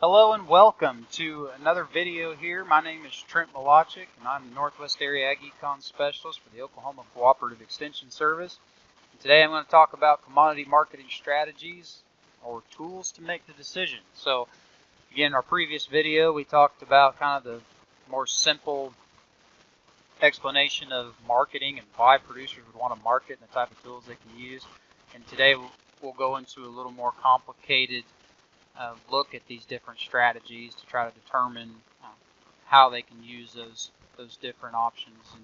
Hello and welcome to another video here. My name is Trent Malachik and I'm the Northwest Area Ag Econ Specialist for the Oklahoma Cooperative Extension Service. And today I'm going to talk about commodity marketing strategies or tools to make the decision. So again, in our previous video we talked about kind of the more simple explanation of marketing and why producers would want to market and the type of tools they can use. And today we'll go into a little more complicated look at these different strategies to try to determine how they can use those different options and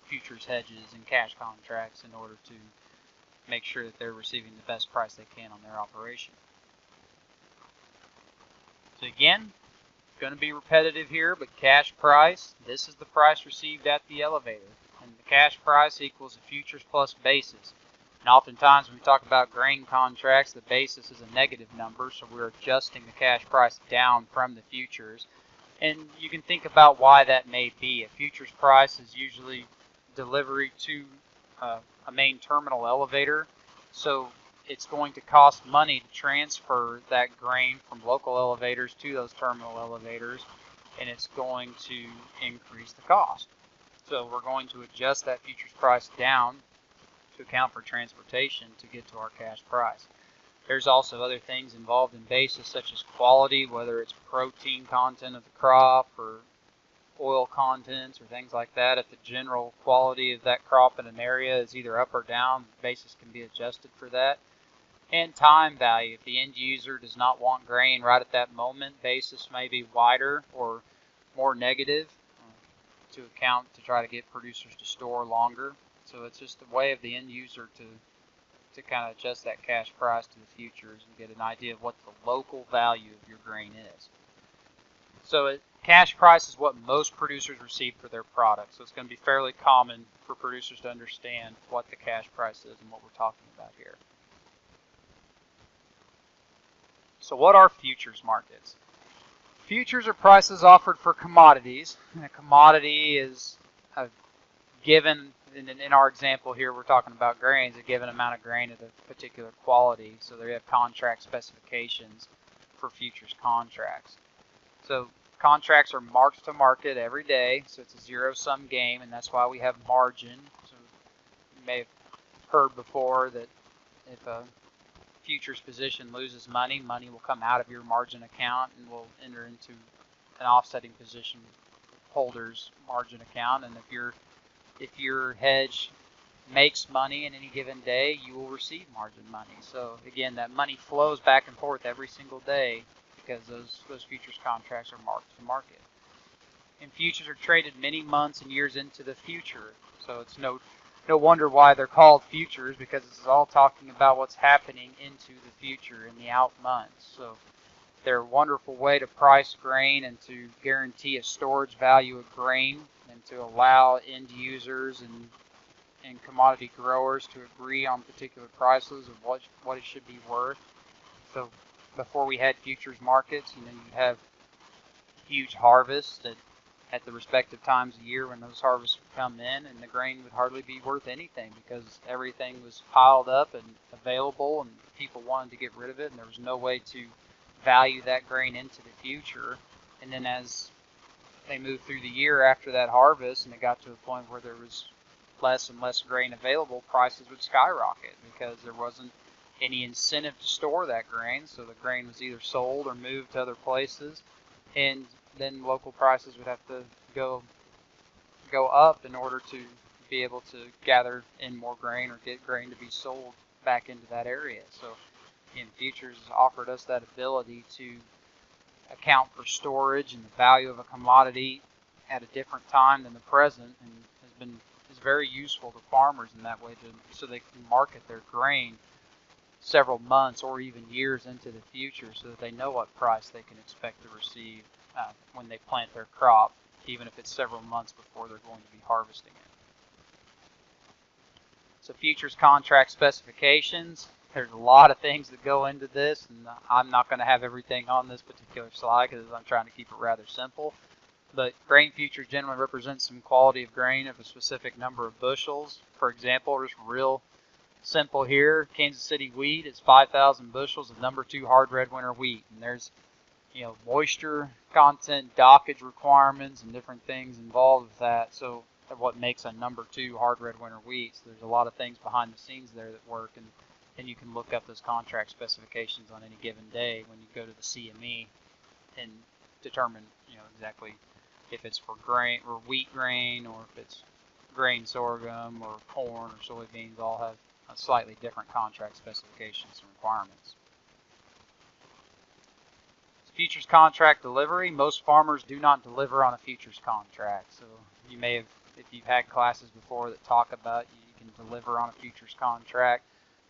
futures, hedges, and cash contracts in order to make sure that they're receiving the best price they can on their operation. So again, it's going to be repetitive here, but cash price, this is the price received at the elevator. And the cash price equals a futures plus basis. And oftentimes when we talk about grain contracts, the basis is a negative number, so we're adjusting the cash price down from the futures. And you can think about why that may be. A futures price is usually delivery to a main terminal elevator, so it's going to cost money to transfer that grain from local elevators to those terminal elevators, and it's going to increase the cost. So we're going to adjust that futures price down to account for transportation to get to our cash price. There's also other things involved in basis such as quality, whether it's protein content of the crop or oil contents or things like that. If the general quality of that crop in an area is either up or down, basis can be adjusted for that. And time value. If the end user does not want grain right at that moment, basis may be wider or more negative to account to try to get producers to store longer. So it's just a way of the end user to kind of adjust that cash price to the futures and get an idea of what the local value of your grain is. So cash price is what most producers receive for their product. So it's going to be fairly common for producers to understand what the cash price is and what we're talking about here. So what are futures markets? Futures are prices offered for commodities. And a commodity is a given, in our example here, we're talking about grains, a given amount of grain of a particular quality. So they have contract specifications for futures contracts. So contracts are marked to market every day, so it's a zero-sum game, and that's why we have margin. So you may have heard before that if a futures position loses money, money will come out of your margin account and will enter into an offsetting position holder's margin account. And if your hedge makes money in any given day, you will receive margin money. So again, that money flows back and forth every single day because those futures contracts are marked to market. And futures are traded many months and years into the future. So it's no wonder why they're called futures, because this is all talking about what's happening into the future in the out months. So they're a wonderful way to price grain and to guarantee a storage value of grain and to allow end users and commodity growers to agree on particular prices of what it should be worth. So before we had futures markets, you have huge harvests at the respective times of year when those harvests would come in, and the grain would hardly be worth anything because everything was piled up and available and people wanted to get rid of it, and there was no way to value that grain into the future. And then as they moved through the year after that harvest and it got to a point where there was less and less grain available, prices would skyrocket because there wasn't any incentive to store that grain. So the grain was either sold or moved to other places, and then local prices would have to go up in order to be able to gather in more grain or get grain to be sold back into that area. So futures offered us that ability to account for storage and the value of a commodity at a different time than the present, and is very useful to farmers in that way, so they can market their grain several months or even years into the future so that they know what price they can expect to receive when they plant their crop, even if it's several months before they're going to be harvesting it. So futures contract specifications, there's a lot of things that go into this, and I'm not going to have everything on this particular slide because I'm trying to keep it rather simple. But grain futures generally represent some quality of grain of a specific number of bushels. For example, just real simple here, Kansas City wheat is 5,000 bushels of number 2 hard red winter wheat. And there's moisture content, dockage requirements, and different things involved with that. So what makes a number 2 hard red winter wheat. So there's a lot of things behind the scenes there that work, and you can look up those contract specifications on any given day when you go to the CME and determine exactly if it's for grain or wheat grain, or if it's grain sorghum or corn or soybeans. All have slightly different contract specifications and requirements. Futures contract delivery. Most farmers do not deliver on a futures contract. So you may have, if you've had classes before that talk about you can deliver on a futures contract.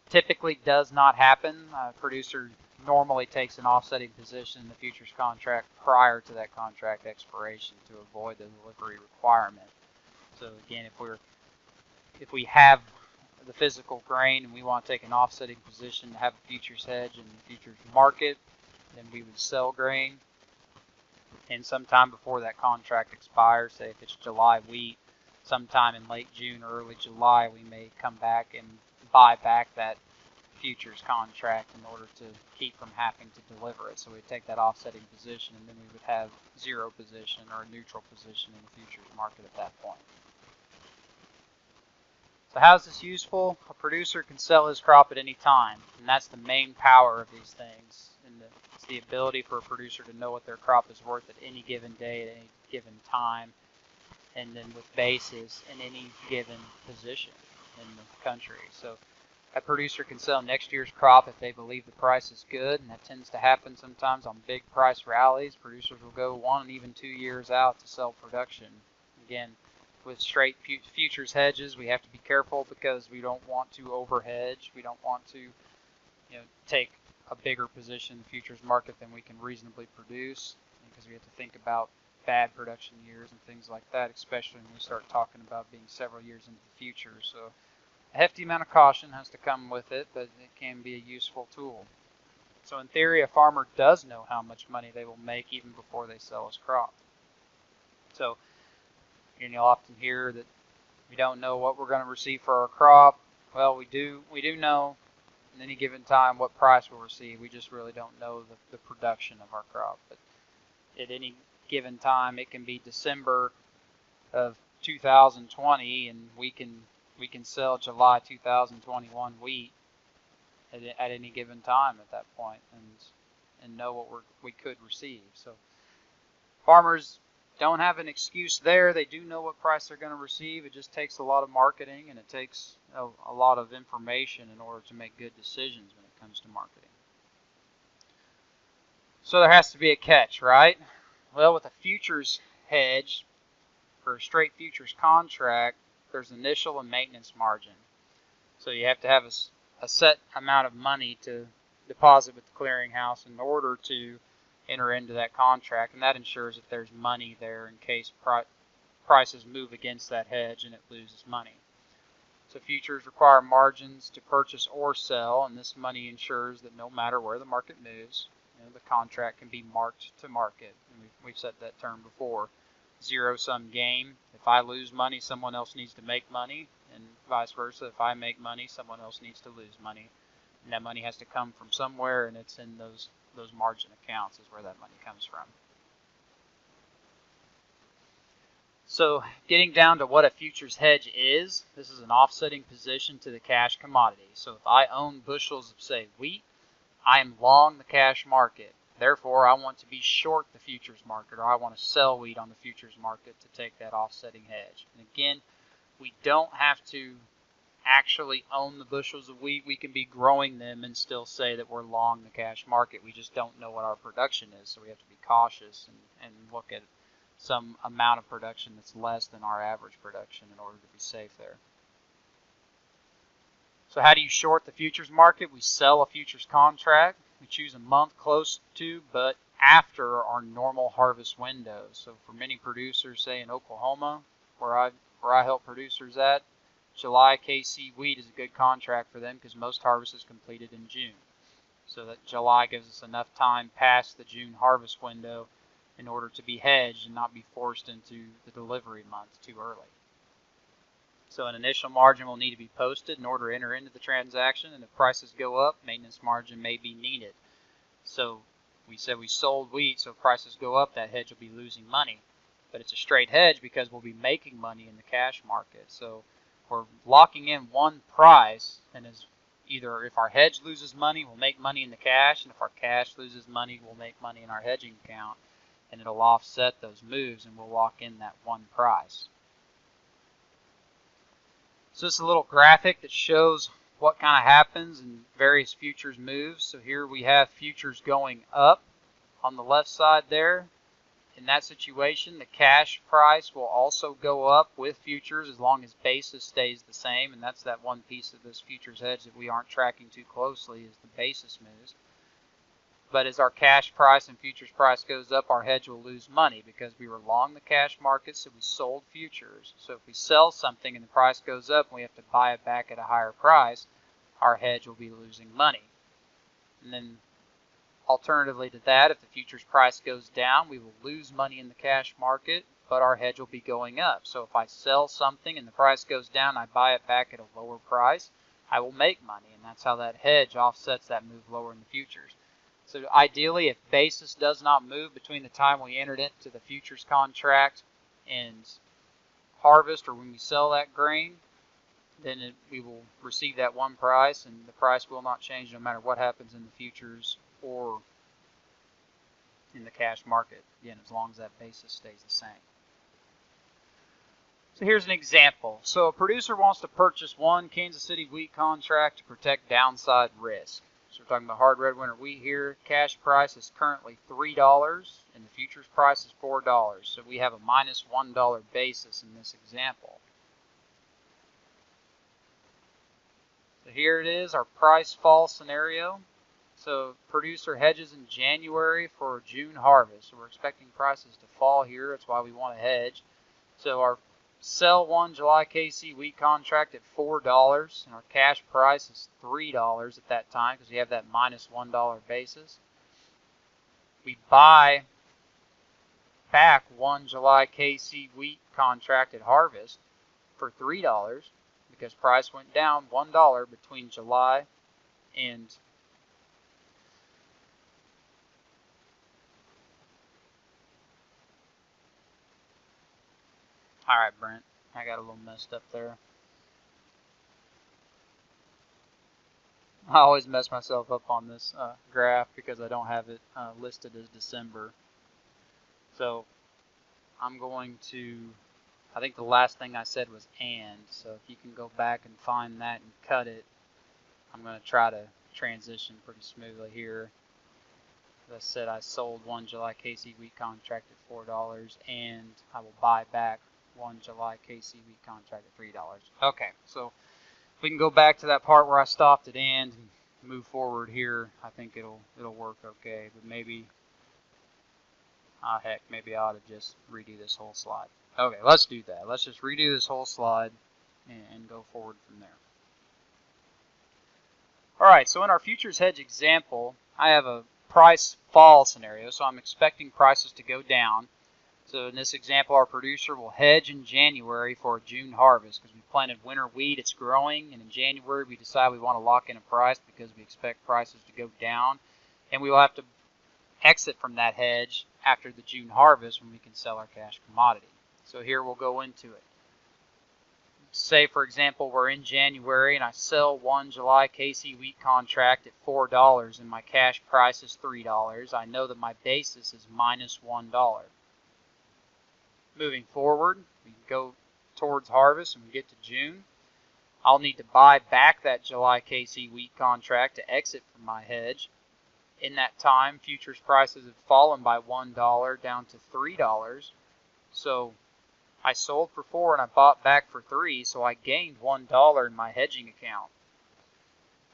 Typically does not happen. A producer normally takes an offsetting position in the futures contract prior to that contract expiration to avoid the delivery requirement. So again, if we have the physical grain and we want to take an offsetting position to have a futures hedge in the futures market, then we would sell grain, and sometime before that contract expires, say if it's July wheat, sometime in late June or early July, we may come back and buy back that futures contract in order to keep from having to deliver it. So we take that offsetting position, and then we would have zero position or a neutral position in the futures market at that point. So how is this useful? A producer can sell his crop at any time, and that's the main power of these things. And it's the ability for a producer to know what their crop is worth at any given day, at any given time, and then with basis in any given position in the country. So a producer can sell next year's crop if they believe the price is good, and that tends to happen sometimes on big price rallies. Producers will go 1 and even 2 years out to sell production. Again, with straight futures hedges, we have to be careful because we don't want to overhedge. We don't want to take a bigger position in the futures market than we can reasonably produce, because we have to think about bad production years and things like that, especially when we start talking about being several years into the future. So a hefty amount of caution has to come with it, but it can be a useful tool. So in theory, a farmer does know how much money they will make even before they sell his crop. So you'll often hear that we don't know what we're going to receive for our crop. Well, we do know at any given time what price we'll receive. We just really don't know the production of our crop. But at any given time, it can be December of 2020, and we can sell July 2021 wheat at any given time at that point, and know what we could receive. So farmers don't have an excuse there. They do know what price they're going to receive. It just takes a lot of marketing, and it takes a lot of information in order to make good decisions when it comes to marketing. So there has to be a catch, right? Well, with a futures hedge, for a straight futures contract, there's initial and maintenance margin. So you have to have a set amount of money to deposit with the clearinghouse in order to enter into that contract, and that ensures that there's money there in case prices move against that hedge and it loses money. So futures require margins to purchase or sell, and this money ensures that no matter where the market moves, the contract can be marked to market. And we've said that term before. Zero-sum game. If I lose money, someone else needs to make money, and vice versa. If I make money, someone else needs to lose money. And that money has to come from somewhere, and it's in those margin accounts is where that money comes from. So getting down to what a futures hedge is, this is an offsetting position to the cash commodity. So if I own bushels of, say, wheat, I am long the cash market. Therefore, I want to be short the futures market, or I want to sell wheat on the futures market to take that offsetting hedge. And again, we don't have to actually own the bushels of wheat. We can be growing them and still say that we're long the cash market. We just don't know what our production is, so we have to be cautious and look at some amount of production that's less than our average production in order to be safe there. So how do you short the futures market? We sell a futures contract. We choose a month close to but after our normal harvest window. So for many producers, say in Oklahoma, where I help producers at, July KC wheat is a good contract for them because most harvest is completed in June. So that July gives us enough time past the June harvest window in order to be hedged and not be forced into the delivery month too early. So an initial margin will need to be posted in order to enter into the transaction, and if prices go up, maintenance margin may be needed. So we said we sold wheat, so if prices go up, that hedge will be losing money. But it's a straight hedge because we'll be making money in the cash market. So we're locking in one price, and as either if our hedge loses money, we'll make money in the cash, and if our cash loses money, we'll make money in our hedging account, and it'll offset those moves, and we'll lock in that one price. So this is a little graphic that shows what kind of happens in various futures moves. So here we have futures going up on the left side there. In that situation, the cash price will also go up with futures as long as basis stays the same, and that's that one piece of this futures hedge that we aren't tracking too closely is the basis moves. But as our cash price and futures price goes up, our hedge will lose money because we were long the cash market, so we sold futures. So if we sell something and the price goes up and we have to buy it back at a higher price, our hedge will be losing money. And then alternatively to that, if the futures price goes down, we will lose money in the cash market, but our hedge will be going up. So if I sell something and the price goes down, I buy it back at a lower price, I will make money, and that's how that hedge offsets that move lower in the futures. So ideally, if basis does not move between the time we entered into the futures contract and harvest or when we sell that grain, then we will receive that one price, and the price will not change no matter what happens in the futures or in the cash market, again, as long as that basis stays the same. So here's an example. So a producer wants to purchase one Kansas City wheat contract to protect downside risk. So we're talking about hard red winter wheat here. Cash price is currently $3 and the futures price is $4. So we have a minus $1 basis in this example. So here it is, our price fall scenario. So producer hedges in January for June harvest. So we're expecting prices to fall here. That's why we want to hedge. So our sell one July KC wheat contract at $4, and our cash price is $3 at that time because we have that minus $1 basis. We buy back one July KC wheat contract at harvest for $3 because price went down $1 between July and Alright, Brent, I got a little messed up there. I always mess myself up on this graph because I don't have it listed as December. So I'm going to, I think the last thing I said was and, so if you can go back and find that and cut it, I'm going to try to transition pretty smoothly here. As I said, I sold one July KC wheat contract at $4 and I will buy back one July KC wheat contract at $3. Okay, so if we can go back to that part where I stopped at and move forward here, I think it'll work okay. But maybe, heck, maybe I ought to just redo this whole slide. Okay, let's do that. Let's just redo this whole slide and go forward from there. Alright, so in our futures hedge example, I have a price fall scenario, so I'm expecting prices to go down. So in this example, our producer will hedge in January for a June harvest because we planted winter wheat, it's growing, and in January we decide we want to lock in a price because we expect prices to go down, and we will have to exit from that hedge after the June harvest when we can sell our cash commodity. So here we'll go into it. Say, for example, we're in January and I sell one July KC wheat contract at $4 and my cash price is $3. I know that my basis is minus $1. Moving forward, we go towards harvest and we get to June. I'll need to buy back that July KC wheat contract to exit from my hedge. In that time, futures prices have fallen by $1 down to $3. So I sold for $4 and I bought back for $3, so I gained $1 in my hedging account.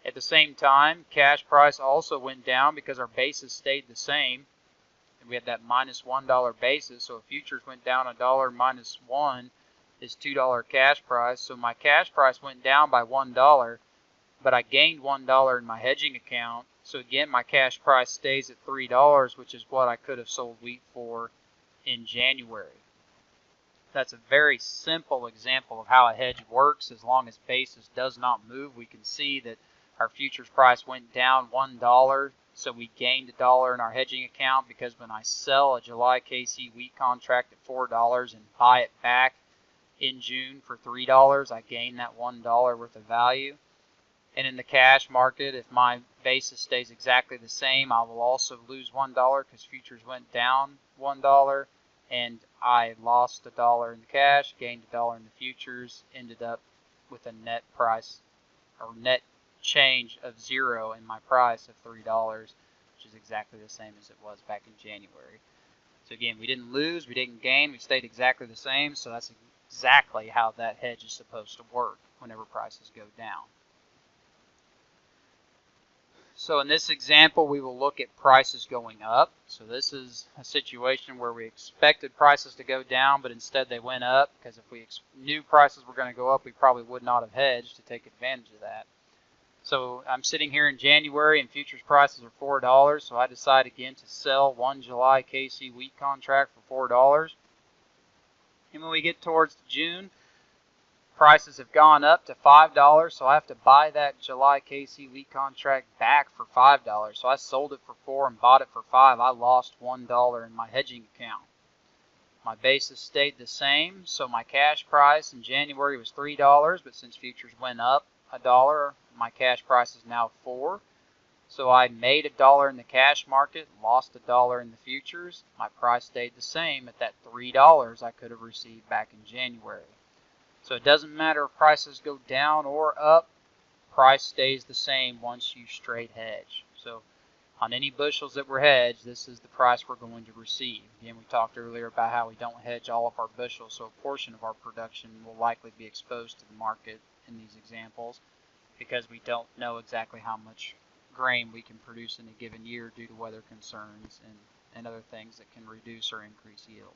At the same time, cash price also went down because our basis stayed the same. We had that minus $1 basis, so if futures went down $1 minus 1 is $2 cash price. So my cash price went down by $1, but I gained $1 in my hedging account. So again, my cash price stays at $3, which is what I could have sold wheat for in January. That's a very simple example of how a hedge works. As long as basis does not move, we can see that our futures price went down $1 So we gained $1 in our hedging account because when I sell a July KC wheat contract at $4 and buy it back in June for $3, I gain that $1 worth of value. And in the cash market, if my basis stays exactly the same, I will also lose $1 because futures went down $1, and I lost $1 in the cash, gained $1 in the futures, ended up with a net price or net change of 0 in my price of $3, which is exactly the same as it was back in January. So again, we didn't lose, we didn't gain, we stayed exactly the same, so that's exactly how that hedge is supposed to work whenever prices go down. So in this example, we will look at prices going up. So this is a situation where we expected prices to go down, but instead they went up, because if we knew prices were going to go up, we probably would not have hedged to take advantage of that. So I'm sitting here in January and futures prices are $4, so I decide again to sell one July KC wheat contract for $4. And when we get towards June, prices have gone up to $5, so I have to buy that July KC wheat contract back for $5. So I sold it for $4 and bought it for $5. I lost $1 in my hedging account. My basis stayed the same, so my cash price in January was $3, but since futures went up $1, my cash price is now $4. So I made $1 in the cash market, lost $1 in the futures. My price stayed the same at that $3 I could have received back in January. So it doesn't matter if prices go down or up, price stays the same once you straight hedge. So on any bushels that were hedged, this is the price we're going to receive. Again, we talked earlier about how we don't hedge all of our bushels, so a portion of our production will likely be exposed to the market in these examples because we don't know exactly how much grain we can produce in a given year due to weather concerns and other things that can reduce or increase yield.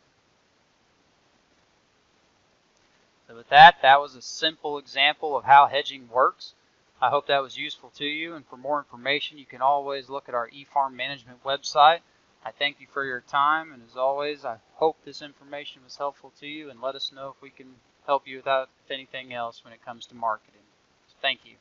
So with that was a simple example of how hedging works. I hope that was useful to you, and for more information, you can always look at our eFarm Management website. I thank you for your time, and as always, I hope this information was helpful to you, and let us know if we can help you with anything else when it comes to marketing. So thank you.